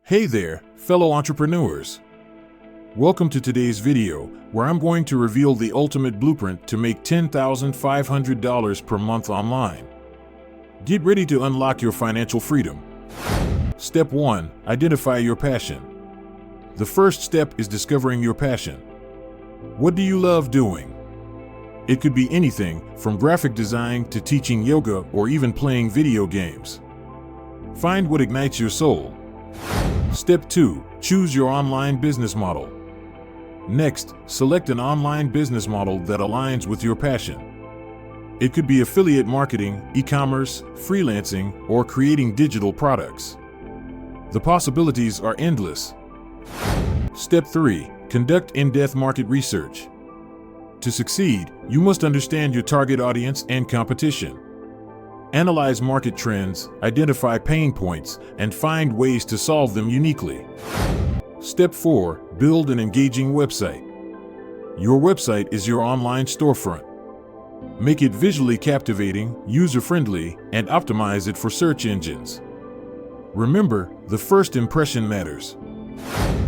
Hey there, fellow entrepreneurs. Welcome to today's video, where I'm going to reveal the ultimate blueprint to make $10,500 per month online. Get ready to unlock your financial freedom. Step 1. Identify your passion. The first step is discovering your passion. What do you love doing? It could be anything from graphic design to teaching yoga or even playing video games. Find what ignites your soul. Step 2. Choose your online business model. Next, select an online business model that aligns with your passion. It could be affiliate marketing, e-commerce, freelancing, or creating digital products. The possibilities are endless. Step 3. Conduct in-depth market research. To succeed, you must understand your target audience and competition. Analyze market trends, identify pain points, and find ways to solve them uniquely. Step 4. Build an engaging website. Your website is your online storefront. Make it visually captivating, user-friendly, and optimize it for search engines. Remember, the first impression matters.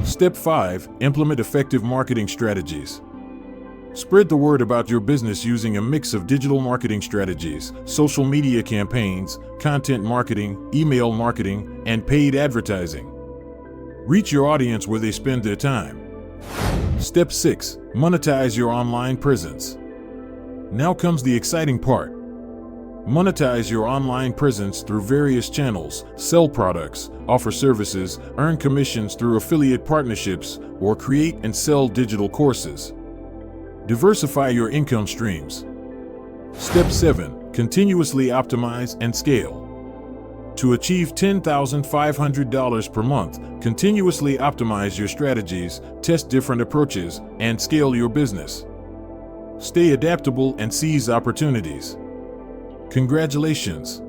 Step 5. Implement effective marketing strategies. Spread the word about your business using a mix of digital marketing strategies, social media campaigns, content marketing, email marketing, and paid advertising. Reach your audience where they spend their time. Step 6. Monetize your online presence. Now comes the exciting part. Monetize your online presence through various channels, sell products, offer services, earn commissions through affiliate partnerships, or create and sell digital courses. Diversify your income streams. Step 7. Continuously optimize and scale. To achieve $10,500 per month, continuously optimize your strategies, test different approaches, and scale your business. Stay adaptable and seize opportunities. Congratulations!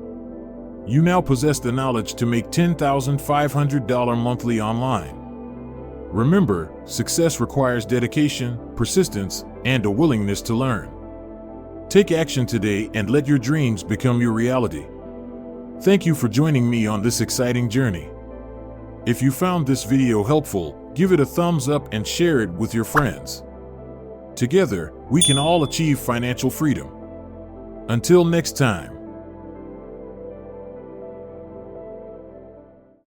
You now possess the knowledge to make $10,500 monthly online. Remember, success requires dedication, persistence, and a willingness to learn. Take action today and let your dreams become your reality. Thank you for joining me on this exciting journey. If you found this video helpful, give it a thumbs up and share it with your friends. Together, we can all achieve financial freedom. Until next time.